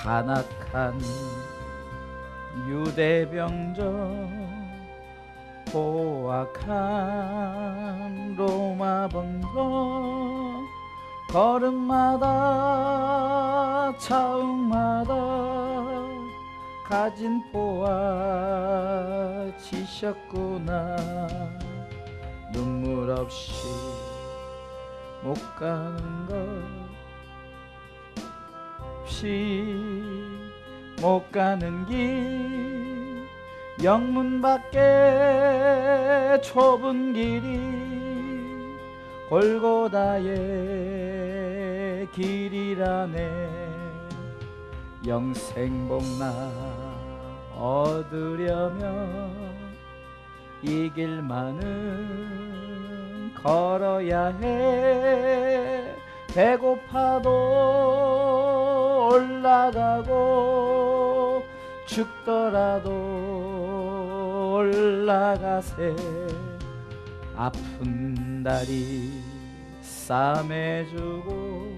간악한 유대병정 포악한 로마 번정 걸음마다 차움마다 가진 포와 지셨구나. 눈물 없이 못 가는 것 없이 못 가는 길 영문 밖에 좁은 길이 골고다의 길이라네. 영생복나 얻으려면 이 길만은 걸어야 해. 배고파도 올라가고 죽더라도 올라가세. 아픈 다리 싸매주고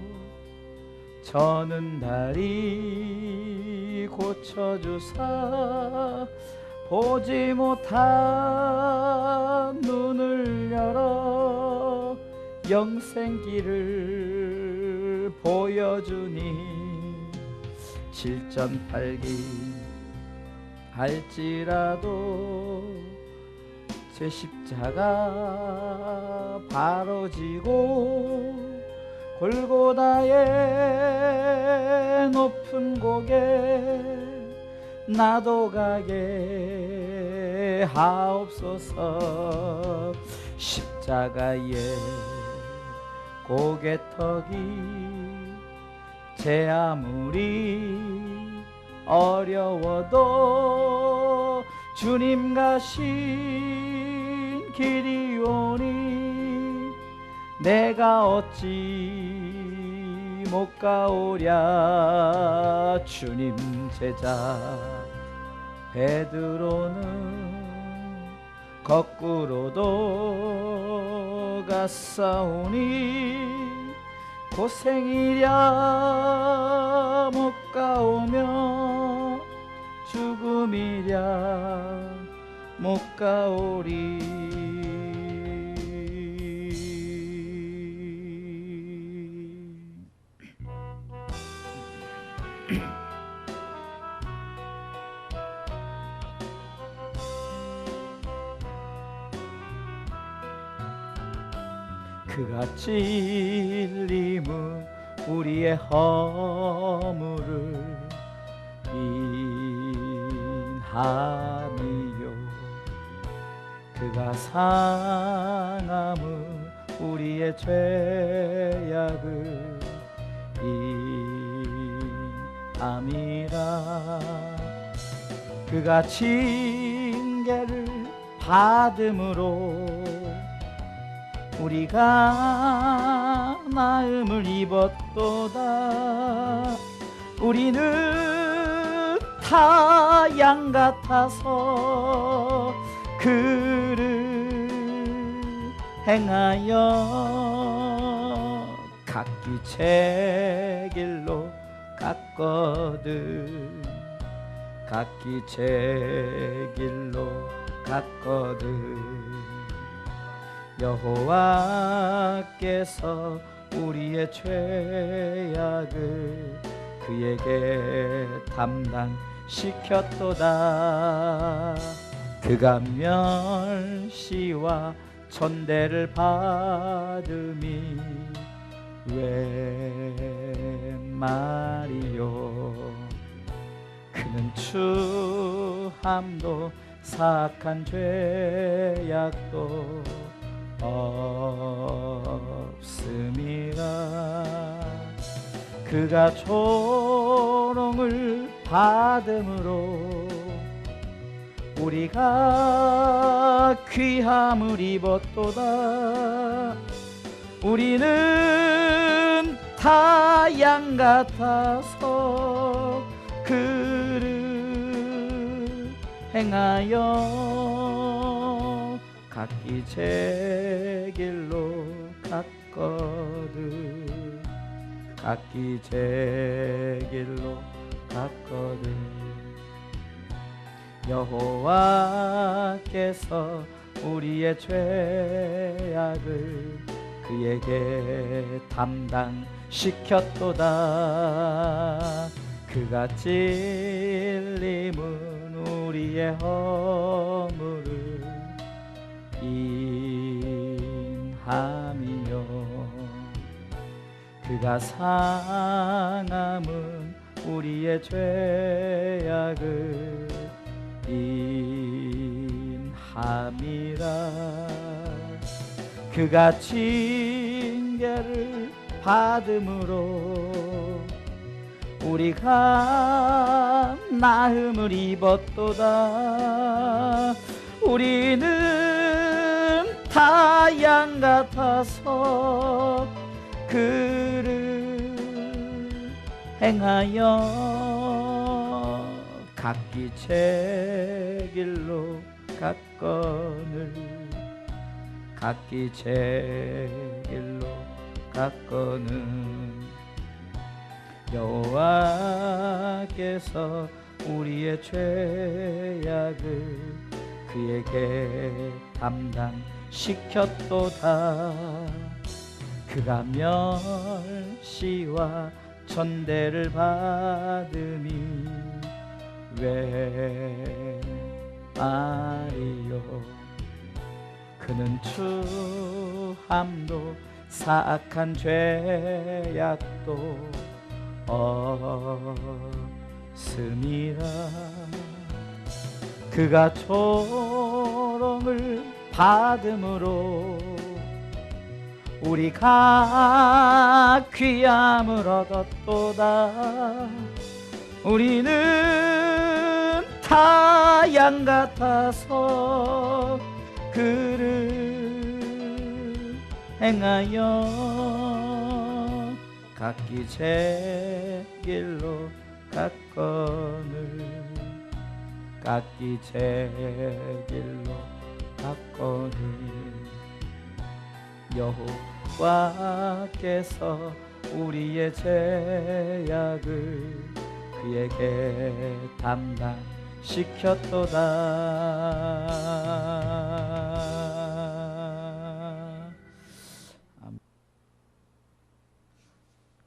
저는 다리 고쳐주사. 보지 못한 눈을 열어 영생길을 보여주니. 칠전팔기 할지라도 제 십자가 바로 지고 골고다의 높은 고개 나도 가게 하옵소서. 십자가의 고개턱이 제 아무리 어려워도 주님 가신 길이 오니 내가 어찌 못 가오랴. 주님 제자 베드로는 거꾸로도 갔사오니 고생이랴 못 가오며 죽음이랴 못 가오리. 그가 찔림은 우리의 허물을 인함이요. 그가 상함은 우리의 죄악을 인함이라. 그가 징계를 받음으로 우리가 나음을 입었도다. 우리는 다 양 같아서 그를 행하여 각기 제 길로 갔거든. 각기 제 길로 갔거든. 여호와께서 우리의 죄악을 그에게 담당시켰도다. 그가 멸시와 천대를 받음이 왜 말이요. 그는 추함도 사악한 죄악도 없음이라. 그가 조롱을 받음으로 우리가 귀함을 입었도다. 우리는 다 양 같아서 그를 행하여 각기 제 길로 갔거든. 각기 제 길로 갔거든. 여호와께서 우리의 죄악을 그에게 담당시켰도다. 그가 찔림은 우리의 허물을 인함이요, 그가 상함은 우리의 죄악을 인함이라. 그가 징계를 받음으로 우리가 나음을 입었도다. 우리는 다 양 같아서 그를 행하여 각기 제 길로 갔거늘. 각기 제 길로 갔거늘. 여호와께서 우리의 죄악을 그에게 담당시켰도다. 그가 멸시와 천대를 받음이 왜 말이요. 그는 추함도 사악한 죄악도 없음이라. 그가 조롱을 받음으로 우리가 귀함을 얻었도다. 우리는 다 양 같아서 그를 행하여 각기 제 길로 갔거늘. 각기 제 길로 갔거늘. 여호와께서 우리의 죄악을 그에게 담당시켰도다.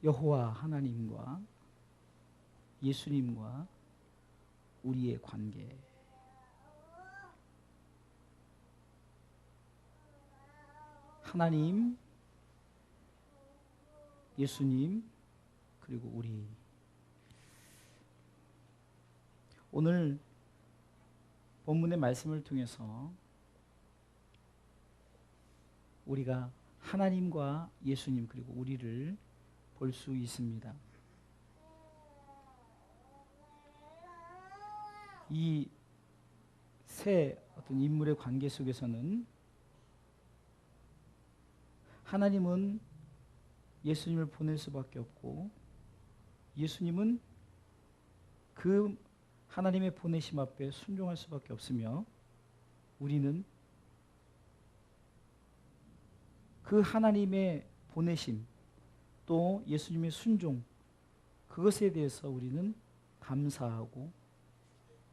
여호와 하나님과 예수님과 우리의 관계, 하나님, 예수님, 그리고 우리. 오늘 본문의 말씀을 통해서 우리가 하나님과 예수님 그리고 우리를 볼 수 있습니다. 이 세 어떤 인물의 관계 속에서는 하나님은 예수님을 보낼 수밖에 없고, 예수님은 그 하나님의 보내심 앞에 순종할 수밖에 없으며, 우리는 그 하나님의 보내심 또 예수님의 순종, 그것에 대해서 우리는 감사하고,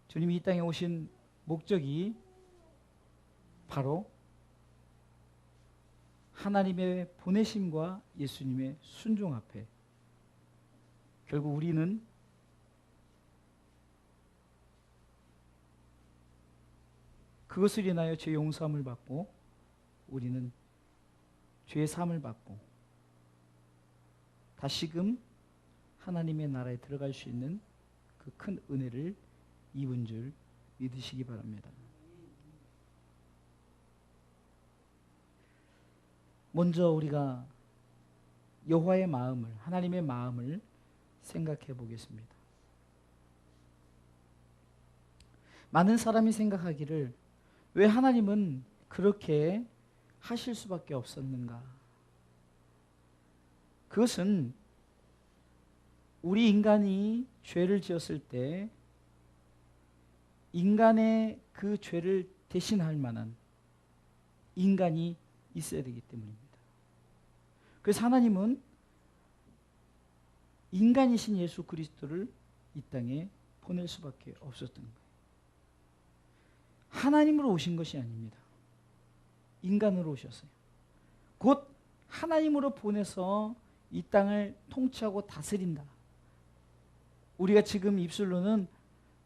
주님이 이 땅에 오신 목적이 바로 하나님의 보내심과 예수님의 순종 앞에 결국 우리는 그것을 인하여 죄 용서함을 받고, 우리는 죄 사함을 받고 다시금 하나님의 나라에 들어갈 수 있는 그 큰 은혜를 입은 줄 믿으시기 바랍니다. 먼저 우리가 여호와의 마음을, 하나님의 마음을 생각해 보겠습니다. 많은 사람이 생각하기를 왜 하나님은 그렇게 하실 수밖에 없었는가? 그것은 우리 인간이 죄를 지었을 때 인간의 그 죄를 대신할 만한 인간이 있어야 되기 때문입니다. 그래서 하나님은 인간이신 예수 그리스도를 이 땅에 보낼 수밖에 없었던 거예요. 하나님으로 오신 것이 아닙니다. 인간으로 오셨어요. 곧 하나님으로 보내서 이 땅을 통치하고 다스린다. 우리가 지금 입술로는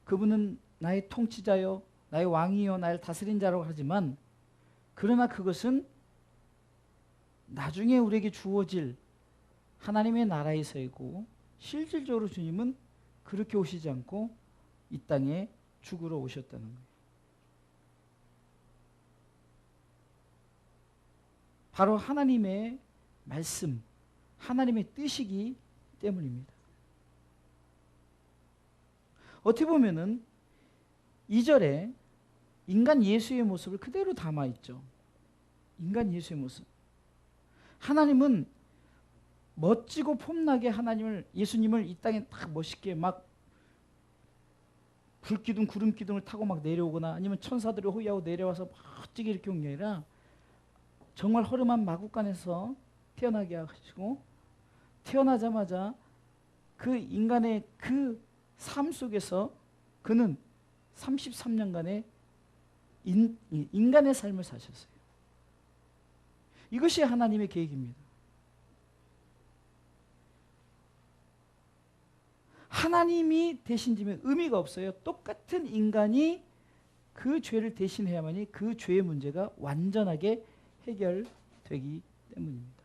그분은 나의 통치자요, 나의 왕이요, 나를 다스린 자라고 하지만, 그러나 그것은 나중에 우리에게 주어질 하나님의 나라에서이고, 실질적으로 주님은 그렇게 오시지 않고 이 땅에 죽으러 오셨다는 거예요. 바로 하나님의 말씀, 하나님의 뜻이기 때문입니다. 어떻게 보면은 2절에 인간 예수의 모습을 그대로 담아있죠. 인간 예수의 모습. 하나님은 멋지고 폼나게 예수님을 이 땅에 딱 멋있게 막 불기둥, 구름기둥을 타고 막 내려오거나 아니면 천사들이 호위하고 내려와서 멋지게 이렇게 온 게 아니라 정말 허름한 마구간에서 태어나게 하시고, 태어나자마자 그 인간의 그 삶 속에서 그는 33년간의 인간의 삶을 사셨어요. 이것이 하나님의 계획입니다. 하나님이 대신 지면 의미가 없어요. 똑같은 인간이 그 죄를 대신해야만이 그 죄의 문제가 완전하게 해결되기 때문입니다.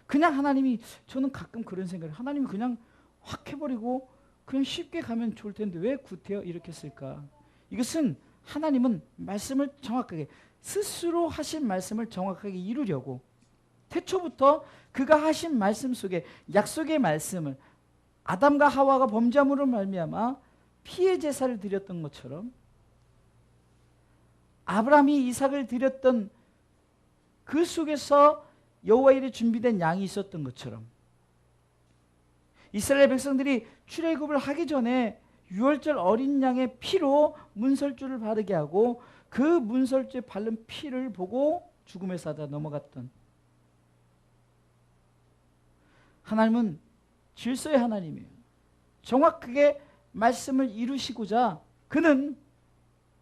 그냥 하나님이, 저는 가끔 그런 생각을, 하나님이 그냥 확 해버리고 그냥 쉽게 가면 좋을 텐데 왜 구태여 이렇게 했을까? 이것은 하나님은 말씀을 정확하게, 스스로 하신 말씀을 정확하게 이루려고 태초부터 그가 하신 말씀 속에, 약속의 말씀을, 아담과 하와가 범죄함으로 말미암아 피의 제사를 드렸던 것처럼, 아브라함이 이삭을 드렸던 그 속에서 여호와 일에 준비된 양이 있었던 것처럼, 이스라엘 백성들이 출애굽을 하기 전에 유월절 어린 양의 피로 문설주를 바르게 하고 그 문설주에 바른 피를 보고 죽음의 사자 넘어갔던 하나님은 질서의 하나님이에요. 정확하게 말씀을 이루시고자 그는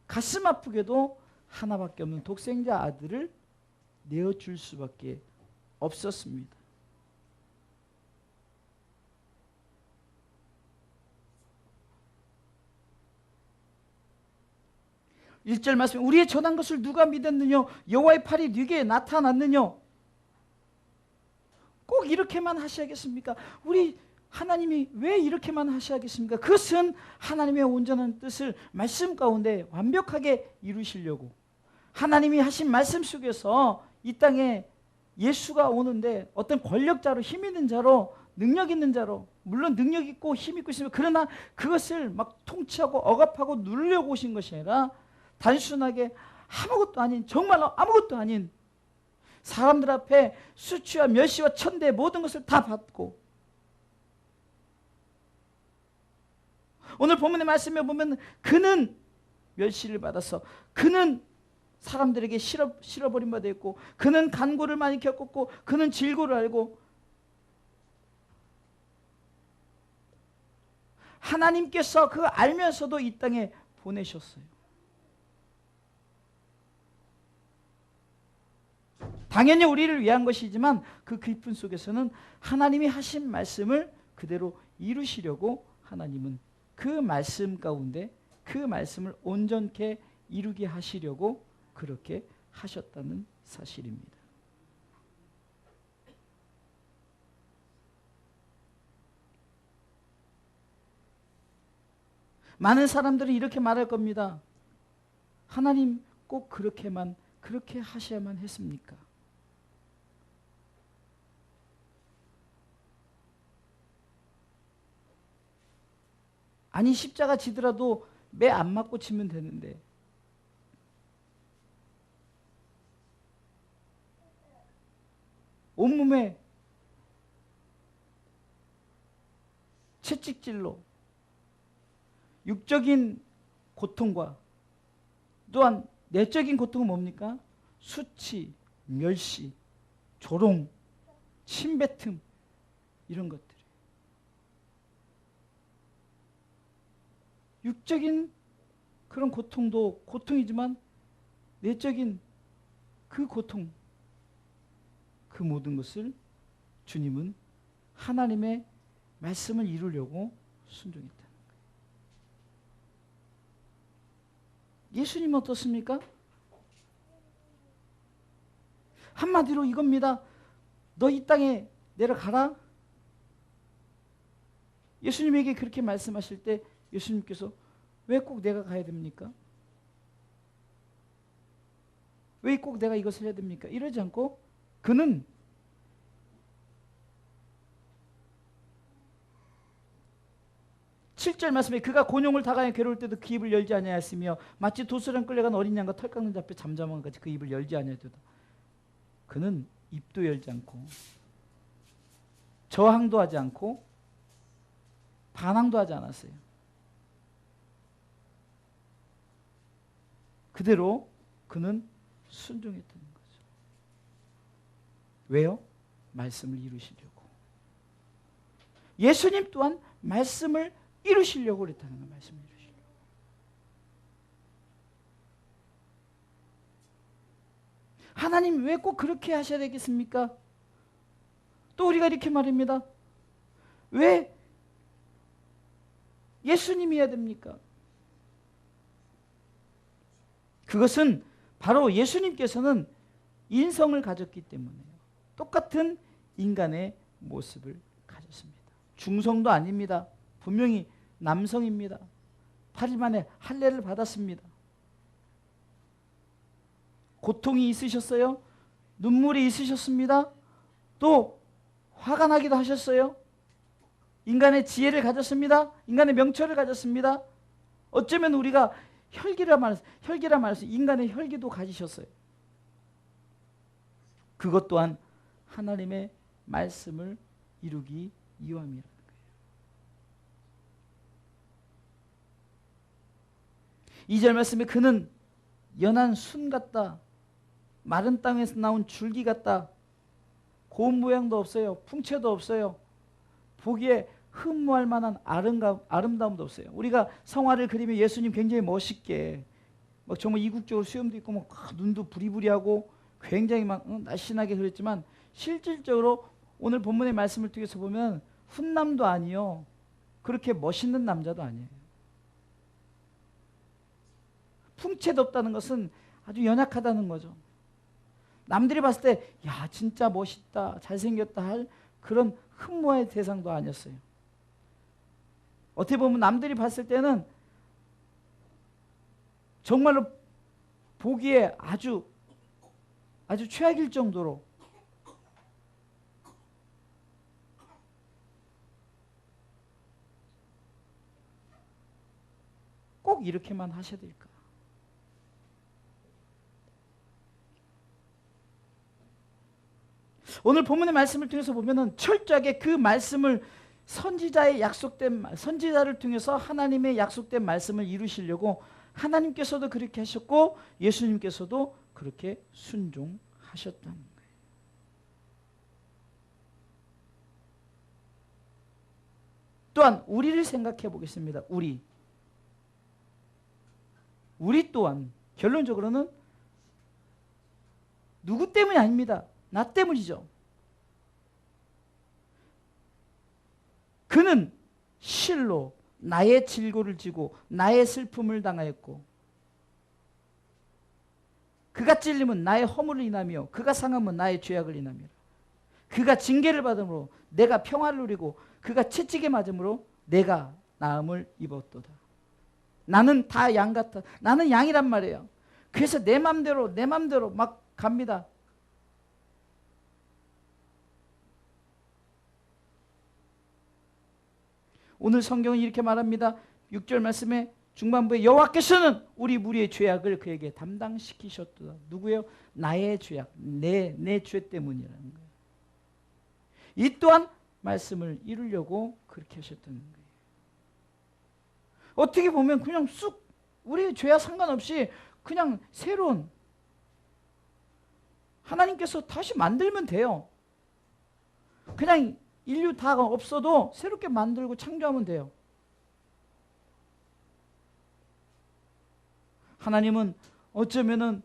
가슴 아프게도 하나밖에 없는 독생자 아들을 내어줄 수밖에 없었습니다. 1절 말씀, 우리의 전한 것을 누가 믿었느냐? 여호와의 팔이 네게 나타났느냐? 꼭 이렇게만 하셔야겠습니까? 우리 하나님이 왜 이렇게만 하셔야겠습니까? 그것은 하나님의 온전한 뜻을 말씀 가운데 완벽하게 이루시려고, 하나님이 하신 말씀 속에서 이 땅에 예수가 오는데 어떤 권력자로, 힘 있는 자로, 능력 있는 자로, 물론 능력 있고 힘 있고 있으면, 그러나 그것을 막 통치하고 억압하고 누르려고 오신 것이 아니라 단순하게 아무것도 아닌, 정말로 아무것도 아닌 사람들 앞에 수치와 멸시와 천대 모든 것을 다 받고, 오늘 본문의 말씀에 보면 그는 멸시를 받아서, 그는 사람들에게 실어버린 바 되었고, 그는 간고를 많이 겪었고, 그는 질고를 알고, 하나님께서 그 알면서도 이 땅에 보내셨어요. 당연히 우리를 위한 것이지만 그 깊은 속에서는 하나님이 하신 말씀을 그대로 이루시려고 하나님은 그 말씀 가운데 그 말씀을 온전케 이루게 하시려고 그렇게 하셨다는 사실입니다. 많은 사람들은 이렇게 말할 겁니다. 하나님 꼭 그렇게 하셔야만 했습니까? 아니, 십자가 지더라도 매 안 맞고 치면 되는데, 온몸에 채찍질로 육적인 고통과 또한 내적인 고통은 뭡니까? 수치, 멸시, 조롱, 침뱉음, 이런 것들. 육적인 그런 고통도 고통이지만 내적인 그 고통, 그 모든 것을 주님은 하나님의 말씀을 이루려고 순종했다는 거예요. 예수님은 어떻습니까? 한마디로 이겁니다. 너 이 땅에 내려가라. 예수님에게 그렇게 말씀하실 때 예수님께서 왜 꼭 내가 가야 됩니까? 왜 꼭 내가 이것을 해야 됩니까? 이러지 않고 그는 7절 말씀에 그가 곤욕을 당하여 괴로울 때도 그 입을 열지 아니하였으며 마치 도수랑 끌려간 어린 양과 털 깎는 자 앞에 잠잠한 것 같이 그 입을 열지 아니하였도다. 그는 입도 열지 않고 저항도 하지 않고 반항도 하지 않았어요. 그대로 그는 순종했다는 거죠. 왜요? 말씀을 이루시려고. 예수님 또한 말씀을 이루시려고 그랬다는 거예요. 말씀을 이루시려고. 하나님 왜 꼭 그렇게 하셔야 되겠습니까? 또 우리가 이렇게 말합니다. 왜 예수님이어야 됩니까? 그것은 바로 예수님께서는 인성을 가졌기 때문에요. 똑같은 인간의 모습을 가졌습니다. 중성도 아닙니다. 분명히 남성입니다. 8일 만에 할례를 받았습니다. 고통이 있으셨어요. 눈물이 있으셨습니다. 또 화가 나기도 하셨어요. 인간의 지혜를 가졌습니다. 인간의 명철을 가졌습니다. 어쩌면 우리가 혈기라 말해서 인간의 혈기도 가지셨어요. 그것 또한 하나님의 말씀을 이루기 위함이라는 거예요. 2절 말씀에 그는 연한 순 같다. 마른 땅에서 나온 줄기 같다. 고운 모양도 없어요. 풍채도 없어요. 보기에 흠모할 만한 아름다움도 없어요. 우리가 성화를 그리면 예수님 굉장히 멋있게 막 정말 이국적으로 수염도 있고 막 눈도 부리부리하고 굉장히 막 날씬하게 그렸지만 실질적으로 오늘 본문의 말씀을 통해서 보면 훈남도 아니요. 그렇게 멋있는 남자도 아니에요. 풍채도 없다는 것은 아주 연약하다는 거죠. 남들이 봤을 때 야 진짜 멋있다 잘생겼다 할 그런 흠모의 대상도 아니었어요. 어떻게 보면 남들이 봤을 때는 정말로 보기에 아주 최악일 정도로 꼭 이렇게만 하셔야 될까? 오늘 본문의 말씀을 통해서 보면은 철저하게 그 말씀을 선지자를 통해서 하나님의 약속된 말씀을 이루시려고 하나님께서도 그렇게 하셨고 예수님께서도 그렇게 순종하셨다는 거예요. 또한 우리를 생각해 보겠습니다. 우리 또한 결론적으로는 누구 때문이 아닙니다. 나 때문이죠. 그는 실로 나의 질고를 지고 나의 슬픔을 당하였고 그가 찔림은 나의 허물을 인하며 그가 상함은 나의 죄악을 인하며 그가 징계를 받음으로 내가 평화를 누리고 그가 채찍에 맞음으로 내가 나음을 입었도다. 나는 다 양 같아. 나는 양이란 말이에요. 그래서 내 맘대로 막 갑니다. 오늘 성경은 이렇게 말합니다. 6절 말씀에 중반부에 여호와께서는 우리 무리의 죄악을 그에게 담당시키셨도다. 누구예요? 나의 죄악, 내 죄 때문이라는 거예요. 이 또한 말씀을 이루려고 그렇게 하셨다는 거예요. 어떻게 보면 그냥 쑥 우리의 죄와 상관없이 그냥 새로운 하나님께서 다시 만들면 돼요. 그냥 인류 다 없어도 새롭게 만들고 창조하면 돼요. 하나님은 어쩌면은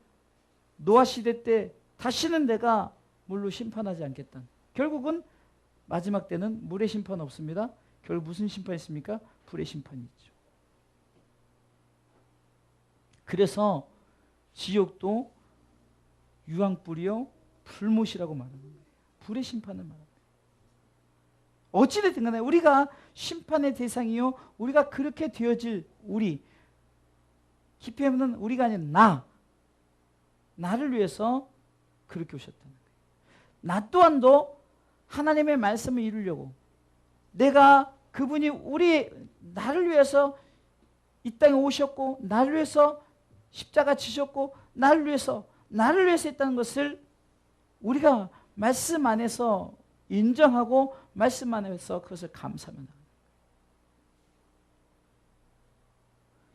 노아 시대 때 다시는 내가 물로 심판하지 않겠다. 결국은 마지막 때는 물의 심판 없습니다. 결국 무슨 심판이 있습니까? 불의 심판이 있죠. 그래서 지옥도 유황불이요 불못이라고 말하는 거예요. 불의 심판을 말합니다. 어찌됐든 간에 우리가 심판의 대상이요 우리가 그렇게 되어질 우리 히페는 우리가 아닌 나를 위해서 그렇게 오셨다는 거예요. 나 또한도 하나님의 말씀을 이루려고 내가 그분이 나를 위해서 이 땅에 오셨고 나를 위해서 십자가 지셨고 나를 위해서 했다는 것을 우리가 말씀 안에서 인정하고 말씀 안에서 그것을 감사하며 나갑니다.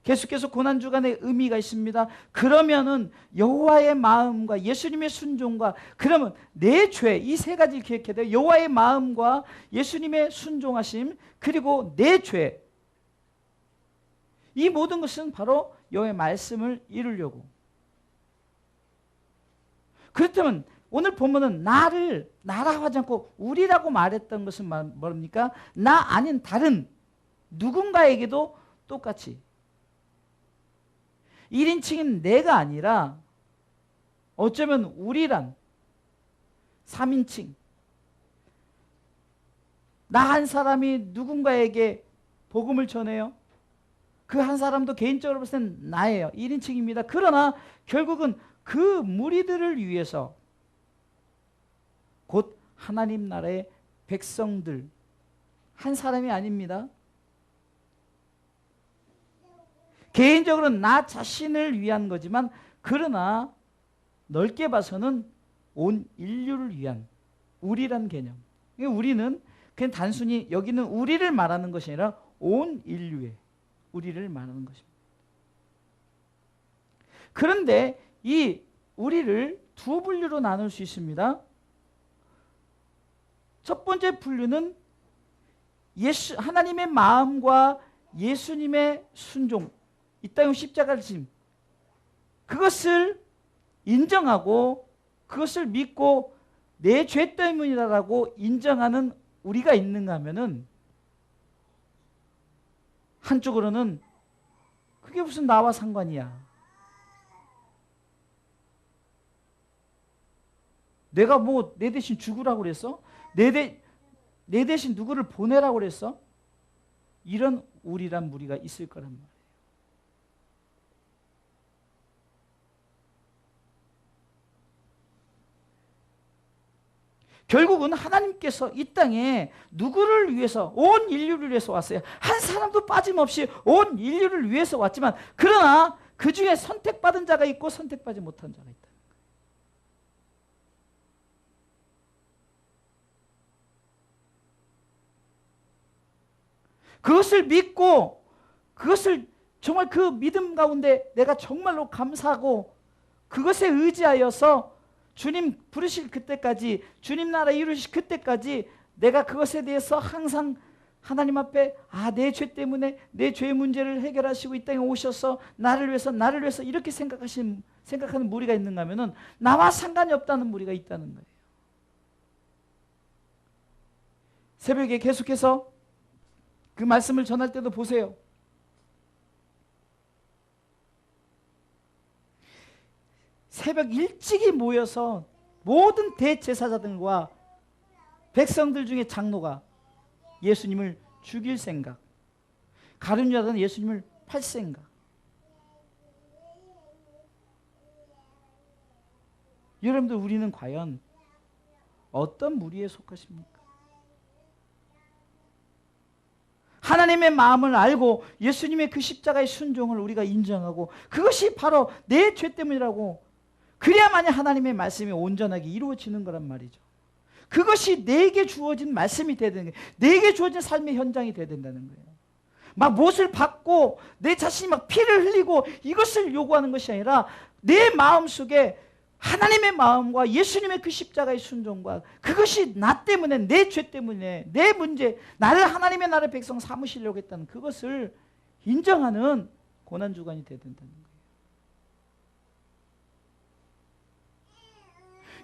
계속해서 고난주간의 의미가 있습니다. 그러면은 여호와의 마음과 예수님의 순종과 그러면 내 죄 이 세 가지를 기억해야 돼요. 여호와의 마음과 예수님의 순종하심 그리고 내 죄 이 모든 것은 바로 여호와의 말씀을 이루려고. 그렇다면 오늘 본문은 나라고 하지 않고 우리라고 말했던 것은 뭡니까? 나 아닌 다른 누군가에게도 똑같이 1인칭인 내가 아니라 어쩌면 우리란 3인칭 나 한 사람이 누군가에게 복음을 전해요. 그 한 사람도 개인적으로 볼 때는 나예요. 1인칭입니다. 그러나 결국은 그 무리들을 위해서 곧 하나님 나라의 백성들 한 사람이 아닙니다. 개인적으로 나 자신을 위한 거지만 그러나 넓게 봐서는 온 인류를 위한 우리란 개념. 우리는 그냥 단순히 여기는 우리를 말하는 것이 아니라 온 인류의 우리를 말하는 것입니다. 그런데 이 우리를 두 분류로 나눌 수 있습니다. 첫 번째 분류는 하나님의 마음과 예수님의 순종 이 땅의 십자가를 짐 그것을 인정하고 그것을 믿고 내 죄 때문이다라고 인정하는 우리가 있는가 하면은 한쪽으로는 그게 무슨 나와 상관이야. 내가 뭐 내 대신 죽으라고 그랬어? 내 대신 누구를 보내라고 그랬어? 이런 우리란 무리가 있을 거란 말이에요. 결국은 하나님께서 이 땅에 누구를 위해서 온 인류를 위해서 왔어요. 한 사람도 빠짐없이 온 인류를 위해서 왔지만 그러나 그 중에 선택받은 자가 있고 선택받지 못한 자가 있다. 그것을 믿고 그것을 정말 그 믿음 가운데 내가 정말로 감사하고 그것에 의지하여서 주님 부르실 그때까지 주님 나라 이루실 그때까지 내가 그것에 대해서 항상 하나님 앞에 내 죄 때문에 내 죄의 문제를 해결하시고 이 땅에 오셔서 나를 위해서 이렇게 생각하는 무리가 있는가 하면은 나와 상관이 없다는 무리가 있다는 거예요. 새벽에 계속해서 그 말씀을 전할 때도 보세요. 새벽 일찍이 모여서 모든 대제사장들과 백성들 중에 장로가 예수님을 죽일 생각, 가룟 유다는 예수님을 팔 생각. 여러분들 우리는 과연 어떤 무리에 속하십니까? 하나님의 마음을 알고 예수님의 그 십자가의 순종을 우리가 인정하고 그것이 바로 내 죄 때문이라고 그래야만이 하나님의 말씀이 온전하게 이루어지는 거란 말이죠. 그것이 내게 주어진 말씀이 돼야 되는 거예요. 내게 주어진 삶의 현장이 돼야 된다는 거예요. 막 못을 받고 내 자신이 막 피를 흘리고 이것을 요구하는 것이 아니라 내 마음속에 하나님의 마음과 예수님의 그 십자가의 순종과 그것이 나 때문에, 내 죄 때문에, 내 문제, 나를 하나님의 나라의 백성 삼으시려고 했다는 그것을 인정하는 고난주간이 되어야 된다는 거예요.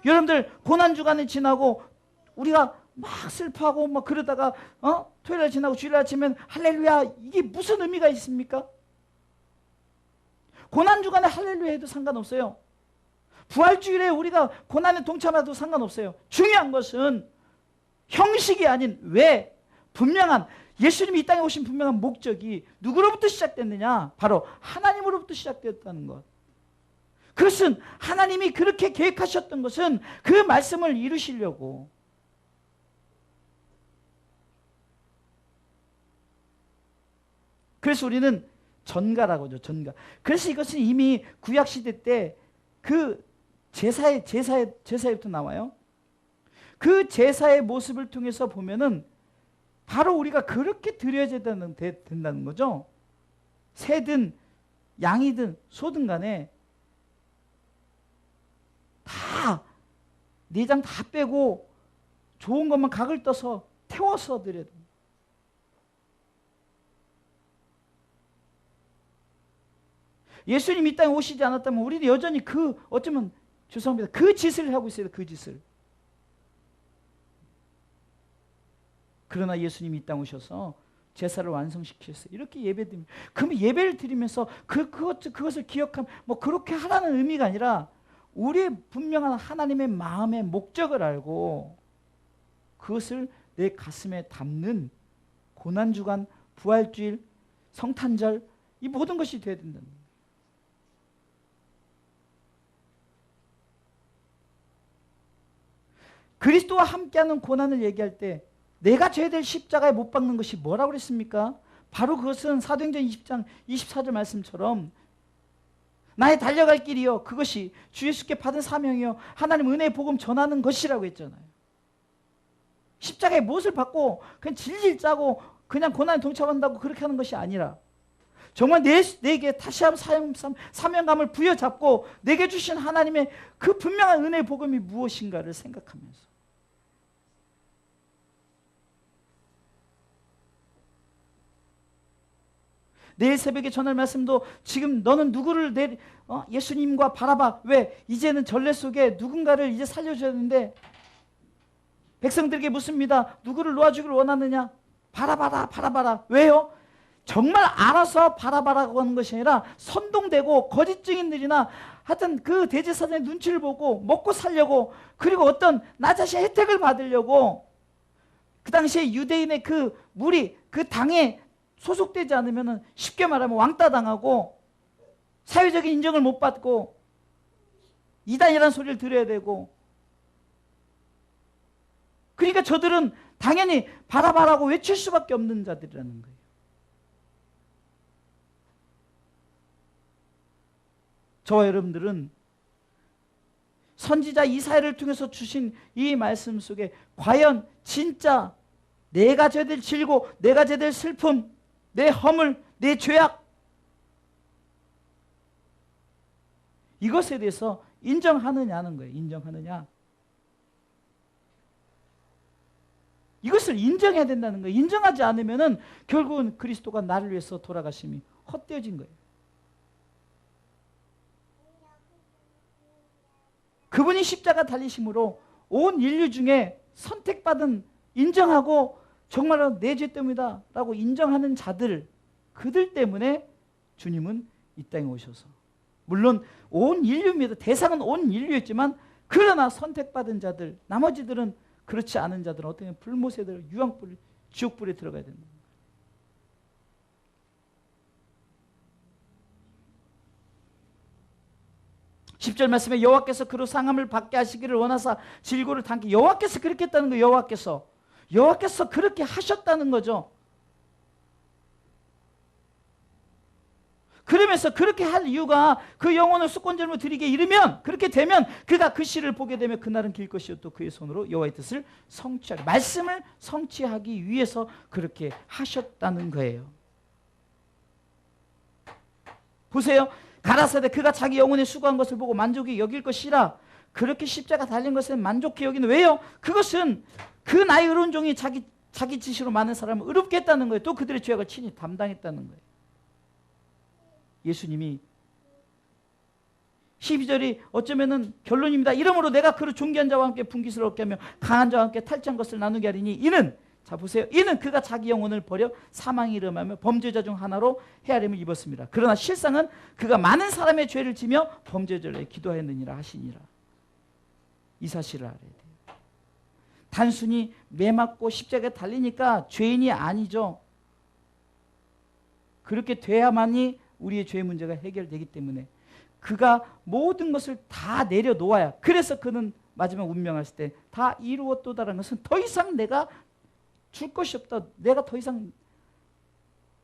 여러분들 고난주간이 지나고 우리가 막 슬퍼하고 막 그러다가 토요일날 지나고 주일날 치면 할렐루야, 이게 무슨 의미가 있습니까? 고난주간에 할렐루야 해도 상관없어요. 부활주일에 우리가 고난에 동참해도 상관없어요. 중요한 것은 형식이 아닌 왜, 분명한 예수님이 이 땅에 오신 분명한 목적이 누구로부터 시작됐느냐? 바로 하나님으로부터 시작되었다는 것. 그것은 하나님이 그렇게 계획하셨던 것은 그 말씀을 이루시려고. 그래서 우리는 전가라고 하죠. 전가. 그래서 이것은 이미 구약시대 때 그 제사에부터 나와요. 그 제사의 모습을 통해서 보면은 바로 우리가 그렇게 드려야 된다는 거죠. 새든 양이든 소든 간에 다 내장 다 빼고 좋은 것만 각을 떠서 태워서 드려야 됩니다. 예수님이 이 땅에 오시지 않았다면 우리는 여전히 어쩌면 죄송합니다, 그 짓을 하고 있어요. 그 짓을. 그러나 예수님이 이 땅에 오셔서 제사를 완성시키셨어요. 이렇게 예배드립니다. 그러면 예배를 드리면서 그것을 기억하면 뭐 그렇게 하라는 의미가 아니라 우리의 분명한 하나님의 마음의 목적을 알고 그것을 내 가슴에 담는 고난주간, 부활주일, 성탄절, 이 모든 것이 되어야 된다는 거예요. 그리스도와 함께하는 고난을 얘기할 때 내가 져야 될 십자가에 못 박는 것이 뭐라고 그랬습니까? 바로 그것은 사도행전 20장 24절 말씀처럼 나의 달려갈 길이요, 그것이 주 예수께 받은 사명이요, 하나님 은혜의 복음 전하는 것이라고 했잖아요. 십자가에 못을 받고 그냥 질질 짜고 그냥 고난에 동참한다고 그렇게 하는 것이 아니라 정말 내게 다시 한번 사명감을 부여잡고 내게 주신 하나님의 그 분명한 은혜의 복음이 무엇인가를 생각하면서 내일 새벽에 전할 말씀도 지금 너는 누구를 예수님과 바라봐. 왜? 이제는 전례 속에 누군가를 이제 살려줘야 되는데 백성들에게 묻습니다. 누구를 놓아주기를 원하느냐? 바라봐라, 바라봐라. 왜요? 정말 알아서 바라봐라고 하는 것이 아니라 선동되고 거짓 증인들이나 하여튼 그 대제사장의 눈치를 보고 먹고 살려고, 그리고 어떤 나 자신의 혜택을 받으려고, 그 당시에 유대인의 그 무리, 그 당에 소속되지 않으면 쉽게 말하면 왕따 당하고 사회적인 인정을 못 받고 이단이라는 소리를 들어야 되고, 그러니까 저들은 당연히 바라바라고 외칠 수밖에 없는 자들이라는 거예요. 저와 여러분들은 선지자 이사야를 통해서 주신 이 말씀 속에 과연 진짜 내가 져야 될 질고, 내가 져야 될 슬픔, 내 허물, 내 죄악, 이것에 대해서 인정하느냐는 거예요. 인정하느냐. 이것을 인정해야 된다는 거예요. 인정하지 않으면 결국은 그리스도가 나를 위해서 돌아가심이 헛되어진 거예요. 그분이 십자가 달리심으로 온 인류 중에 선택받은, 인정하고 정말로 내 죄 때문이다 라고 인정하는 자들, 그들 때문에 주님은 이 땅에 오셔서, 물론 온 인류입니다. 대상은 온 인류였지만 그러나 선택받은 자들, 나머지들은 그렇지 않은 자들은 어떻게 불모세들, 유황불, 지옥불에 들어가야 됩니다. 10절 말씀에 여호와께서 그로 상함을 받게 하시기를 원하사 질고를 당기, 여호와께서 그렇게 했다는 거예요. 여호와께서 그렇게 하셨다는 거죠. 그러면서 그렇게 할 이유가 그 영혼을 수권제물로 드리게 이르면, 그렇게 되면 그가 그 씨를 보게 되면 그날은 길 것이요 또 그의 손으로 여호와의 뜻을 성취하기, 말씀을 성취하기 위해서 그렇게 하셨다는 거예요. 보세요. 가라사대 그가 자기 영혼에 수고한 것을 보고 만족이 여길 것이라. 그렇게 십자가 달린 것에 만족해 여기는 왜요? 그것은 그 나의 의로운 종이 자기 지시로 많은 사람을 의롭게 했다는 거예요. 또 그들의 죄악을 친히 담당했다는 거예요. 예수님이 12절이 어쩌면은 결론입니다. 이러므로 내가 그를 존귀한 자와 함께 분깃을 얻게 하며 강한 자와 함께 탈취한 것을 나누게 하리니 이는, 자 보세요, 이는 그가 자기 영혼을 버려 사망에 이름하며 범죄자 중 하나로 헤아림을 입었습니다. 그러나 실상은 그가 많은 사람의 죄를 지며 범죄자를 위해 기도하였느니라 하시니라. 이 사실을 알아야 돼요. 단순히 매 맞고 십자가에 달리니까 죄인이 아니죠. 그렇게 돼야만이 우리의 죄 문제가 해결되기 때문에 그가 모든 것을 다 내려놓아야, 그래서 그는 마지막 운명하실 때 다 이루었도다라는 것은 더 이상 내가 줄 것이 없다. 내가 더 이상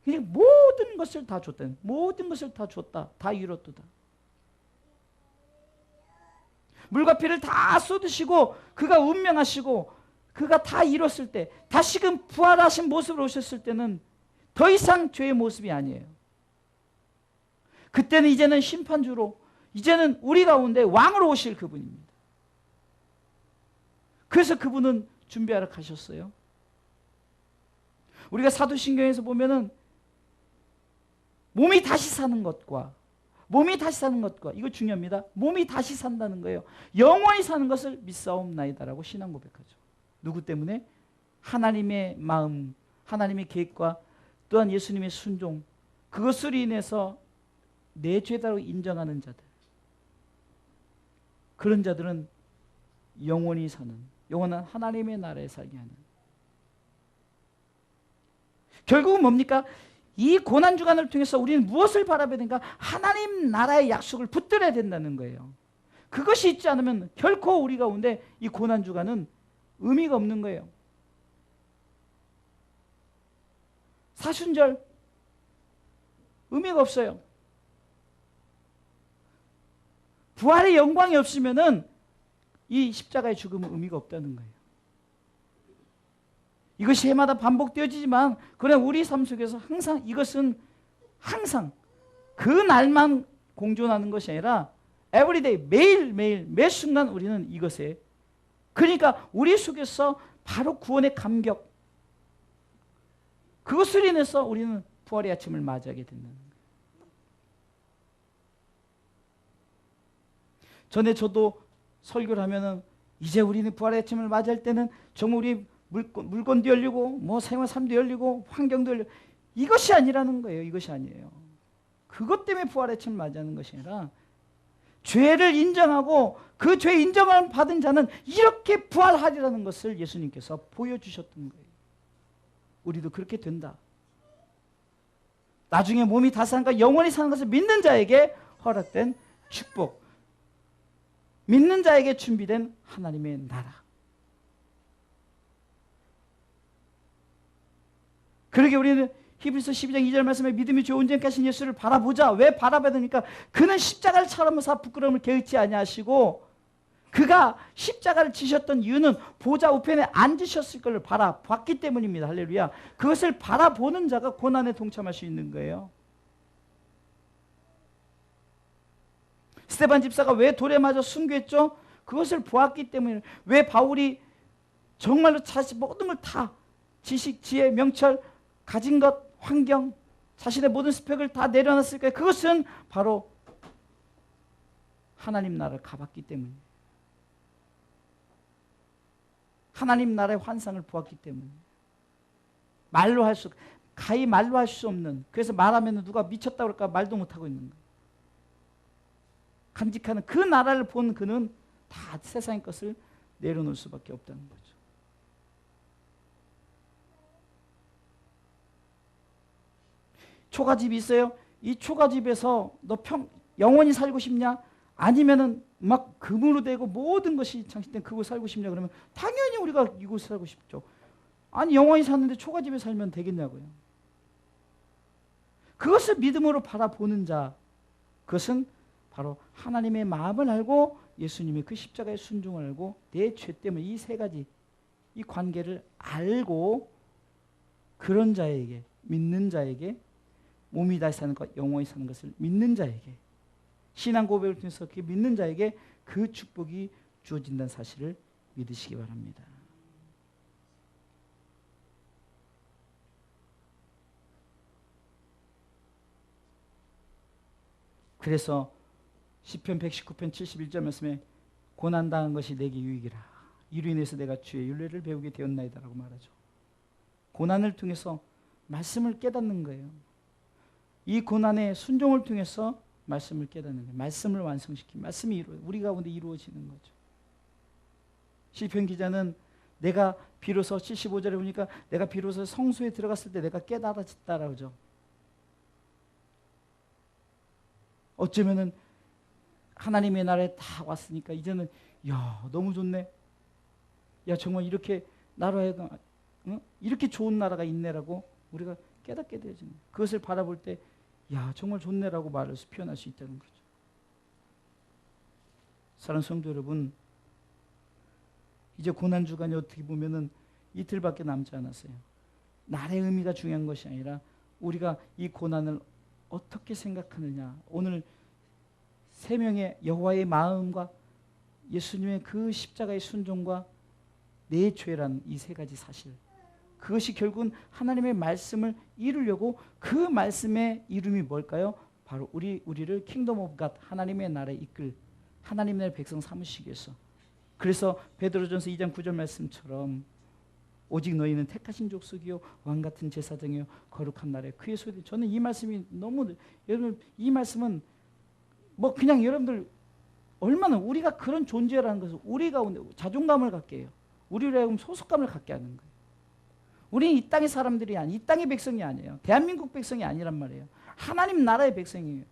그냥 모든 것을 다 줬다. 모든 것을 다 줬다. 다 이뤘도다. 물과 피를 다 쏟으시고 그가 운명하시고 그가 다 이뤘을 때, 다시금 부활하신 모습으로 오셨을 때는 더 이상 죄의 모습이 아니에요. 그때는 이제는 심판주로, 이제는 우리 가운데 왕으로 오실 그분입니다. 그래서 그분은 준비하러 가셨어요. 우리가 사도신경에서 보면은 몸이 다시 사는 것과 이거 중요합니다. 몸이 다시 산다는 거예요. 영원히 사는 것을 믿사옵나이다라고 신앙 고백하죠. 누구 때문에? 하나님의 마음, 하나님의 계획과 또한 예수님의 순종, 그것으로 인해서 내 죄다라고 인정하는 자들, 그런 자들은 영원히 사는, 영원한 하나님의 나라에 살게 하는. 결국은 뭡니까? 이 고난주간을 통해서 우리는 무엇을 바라봐야 되는가? 하나님 나라의 약속을 붙들어야 된다는 거예요. 그것이 있지 않으면 결코 우리 가운데 이 고난주간은 의미가 없는 거예요. 사순절 의미가 없어요. 부활의 영광이 없으면은 이 십자가의 죽음은 의미가 없다는 거예요. 이것이 해마다 반복되어지지만 그러나 우리 삶 속에서 항상 이것은 항상 그 날만 공존하는 것이 아니라 everyday, 매일매일 매 순간 우리는 이것에, 그러니까 우리 속에서 바로 구원의 감격, 그것을 인해서 우리는 부활의 아침을 맞이하게 된다는 거예요. 전에 저도 설교를 하면은 이제 우리는 부활의 아침을 맞이할 때는 정말 우리 물건도 열리고 뭐 생활 삶도 열리고 환경도 열리고, 이것이 아니라는 거예요. 이것이 아니에요. 그것 때문에 부활의 아침을 맞이하는 것이 아니라 죄를 인정하고 그 죄 인정을 받은 자는 이렇게 부활하리라는 것을 예수님께서 보여주셨던 거예요. 우리도 그렇게 된다. 나중에 몸이 다 사는가 영원히 사는 것을 믿는 자에게 허락된 축복, 믿는 자에게 준비된 하나님의 나라. 그러게 우리는 히브리서 12장 2절 말씀에 믿음이 좋은 점께 하신 예수를 바라보자. 왜 바라봐야 됩니까? 그는 십자가를 차라면서 부끄러움을 개의치 아니하시고 그가 십자가를 지셨던 이유는 보좌 우편에 앉으셨을 것을 바라봤기 때문입니다. 할렐루야. 그것을 바라보는 자가 고난에 동참할 수 있는 거예요. 스데반 집사가 왜 돌에 맞아 순교했죠? 그것을 보았기 때문에. 왜 바울이 정말로 자신 모든 걸 다, 지식, 지혜, 명철, 가진 것, 환경, 자신의 모든 스펙을 다 내려놨을까요? 그것은 바로 하나님 나라를 가봤기 때문이에요. 하나님 나라의 환상을 보았기 때문에. 가히 말로 할 수 없는, 그래서 말하면 누가 미쳤다고 그럴까 말도 못하고 있는 거예요. 간직하는 그 나라를 본 그는 다 세상의 것을 내려놓을 수밖에 없다는 거죠. 초가집이 있어요. 이 초가집에서 너 영원히 살고 싶냐? 아니면은 막 금으로 되고 모든 것이 장식된 그곳 살고 싶냐? 그러면 당연히 우리가 이곳 살고 싶죠. 아니 영원히 사는데 초가집에 살면 되겠냐고요. 그것을 믿음으로 바라보는 자, 그것은 바로 하나님의 마음을 알고 예수님의 그 십자가의 순종을 알고 내 죄 때문에 이 세 가지 이 관계를 알고 그런 자에게, 믿는 자에게, 몸이 다시 사는 것, 영원히 사는 것을 믿는 자에게, 신앙 고백을 통해서 그 믿는 자에게 그 축복이 주어진다는 사실을 믿으시기 바랍니다. 그래서 시편 119편 71절 말씀에 고난당한 것이 내게 유익이라. 이로 인해서 내가 주의 율례를 배우게 되었나이다라고 말하죠. 고난을 통해서 말씀을 깨닫는 거예요. 이 고난의 순종을 통해서 말씀을 깨닫는 거예요. 말씀을 완성시키면 말씀이 우리 가운데 이루어지는 거죠. 시편 기자는 내가 비로소 75절에 보니까 내가 비로소 성소에 들어갔을 때 내가 깨달아졌다라고 하죠. 어쩌면은 하나님의 나라에 다 왔으니까 이제는 야 너무 좋네. 야 정말 이렇게 나라에도 이렇게 좋은 나라가 있네라고 우리가 깨닫게 되어지는 그것을 바라볼 때 야 정말 좋네라고 말해서 표현할 수 있다는 거죠. 사랑하는 성도 여러분, 이제 고난 주간이 어떻게 보면은 이틀밖에 남지 않았어요. 날의 의미가 중요한 것이 아니라 우리가 이 고난을 어떻게 생각하느냐. 오늘 세 명의 여호와의 마음과 예수님의 그 십자가의 순종과 내 죄라는 이 세 가지 사실, 그것이 결국은 하나님의 말씀을 이루려고 그 말씀의 이름이 뭘까요? 바로 우리를 킹덤 오브 갓, 하나님의 나라에 이끌 하나님의 나라의 백성 삼으시기 위해서. 그래서 베드로전서 2장 9절 말씀처럼 오직 너희는 택하신 족속이요 왕같은 제사장이요 거룩한 나라에 그의 소유된. 저는 이 말씀이 너무, 여러분 이 말씀은 뭐 그냥 여러분들 얼마나 우리가 그런 존재라는 것을 우리 가운데 자존감을 갖게 해요. 우리로 하여금 소속감을 갖게 하는 거예요. 우리는 이 땅의 사람들이 아니, 이 땅의 백성이 아니에요. 대한민국 백성이 아니란 말이에요. 하나님 나라의 백성이에요.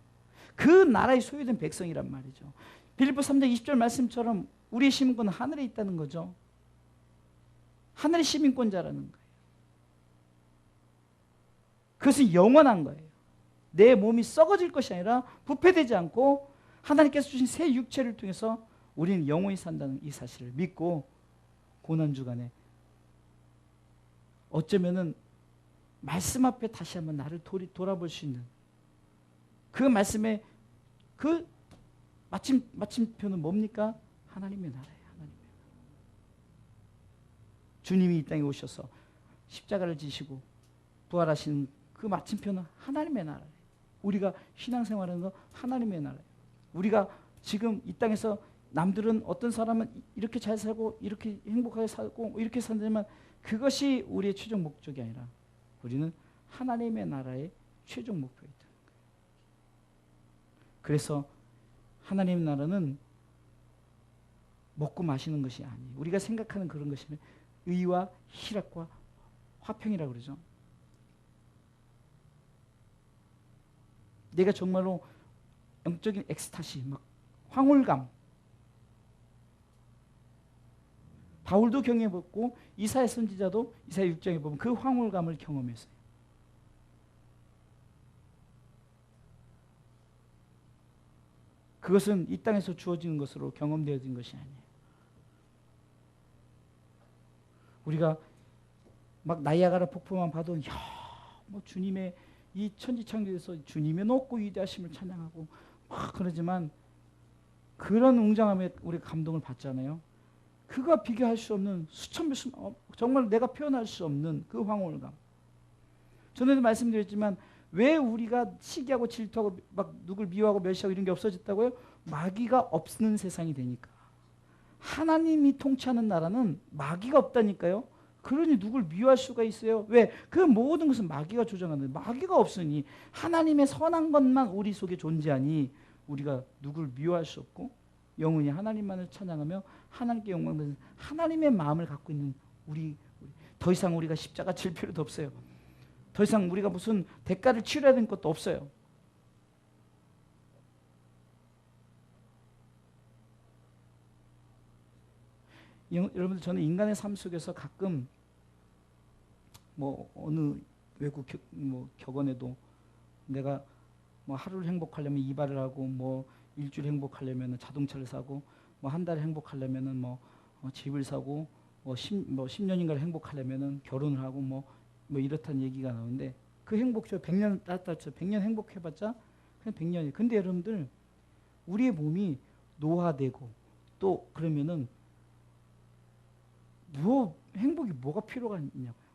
그 나라에 소유된 백성이란 말이죠. 빌립보 3장 20절 말씀처럼 우리의 시민권은 하늘에 있다는 거죠. 하늘의 시민권자라는 거예요. 그것은 영원한 거예요. 내 몸이 썩어질 것이 아니라 부패되지 않고 하나님께서 주신 새 육체를 통해서 우리는 영원히 산다는 이 사실을 믿고 고난 주간에 어쩌면은 말씀 앞에 다시 한번 나를 돌아볼 수 있는 그 말씀의 그 마침표는 뭡니까? 하나님의 나라예요. 하나님의 나라. 주님이 이 땅에 오셔서 십자가를 지시고 부활하신 그 마침표는 하나님의 나라예요. 우리가 신앙생활하는 거 하나님의 나라예요. 우리가 지금 이 땅에서 남들은 어떤 사람은 이렇게 잘 살고 이렇게 행복하게 살고 이렇게 산다면 그것이 우리의 최종 목적이 아니라 우리는 하나님의 나라의 최종 목표가 있다는 거예요. 그래서 하나님의 나라는 먹고 마시는 것이 아니에요. 우리가 생각하는 그런 것이 아니라 의와 희락과 화평이라고 그러죠. 내가 정말로 영적인 엑스타시, 막 황홀감. 바울도 경험해봤고 이사야 선지자도 이사야 6장에 보면 그 황홀감을 경험했어요. 그것은 이 땅에서 주어지는 것으로 경험되어진 것이 아니에요. 우리가 막 나이아가라 폭포만 봐도 뭐 주님의 이 천지창조에서 주님의 높고 위대하심을 찬양하고 막 그러지만 그런 웅장함에 우리가 감동을 받잖아요. 그가 비교할 수 없는 수천 배 정말 내가 표현할 수 없는 그 황홀감. 전에도 말씀드렸지만 왜 우리가 시기하고 질투하고 막 누굴 미워하고 멸시하고 이런 게 없어졌다고요? 마귀가 없는 세상이 되니까. 하나님이 통치하는 나라는 마귀가 없다니까요. 그러니 누굴 미워할 수가 있어요? 왜? 그 모든 것은 마귀가 조정하는, 마귀가 없으니 하나님의 선한 것만 우리 속에 존재하니 우리가 누굴 미워할 수 없고 영원히 하나님만을 찬양하며 하나님께 영광받는 하나님의 마음을 갖고 있는 우리 더 이상 우리가 십자가 질 필요도 없어요. 더 이상 우리가 무슨 대가를 치러야 되는 것도 없어요. 여러분들, 저는 인간의 삶 속에서 가끔 뭐 어느 외국 격언에도 내가 뭐 하루를 행복하려면 이발을 하고 뭐 일주일 행복하려면 자동차를 사고 뭐 한 달에 행복하려면은 뭐 집을 사고 뭐 10년인가를 행복하려면은 결혼을 하고 뭐 이렇다는 얘기가 나오는데 그 행복 저 100년 따뜻하죠. 100년 행복해봤자 그냥 100년이. 근데 여러분들 우리의 몸이 노화되고 또 그러면은 행복이 뭐가 필요가 있냐고요.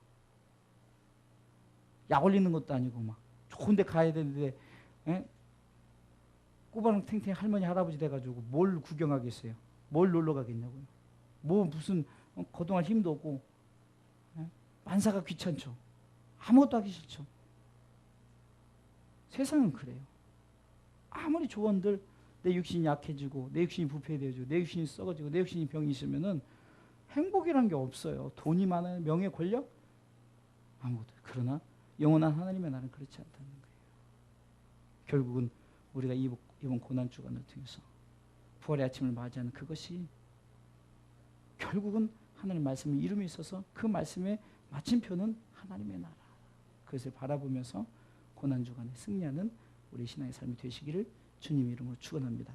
약 올리는 것도 아니고 막 좋은 데 가야 되는데 꼬바랑탱탱 할머니 할아버지 돼가지고 뭘 구경하겠어요. 뭘 놀러 가겠냐고요. 무슨 거동할 힘도 없고 만사가 귀찮죠. 아무것도 하기 싫죠. 세상은 그래요. 아무리 조언들 내 육신이 약해지고 내 육신이 부패되어지고 내 육신이 썩어지고 내 육신이 병이 있으면은 행복이란 게 없어요. 돈이 많아요. 명예, 권력? 아무것도. 그러나 영원한 하나님의 나라는 그렇지 않다는 거예요. 결국은 우리가 이번 고난주간을 통해서 부활의 아침을 맞이하는 그것이 결국은 하나님 말씀의 이름이 있어서 그 말씀의 마침표는 하나님의 나라. 그것을 바라보면서 고난주간에 승리하는 우리 신앙의 삶이 되시기를 주님 이름으로 축원합니다.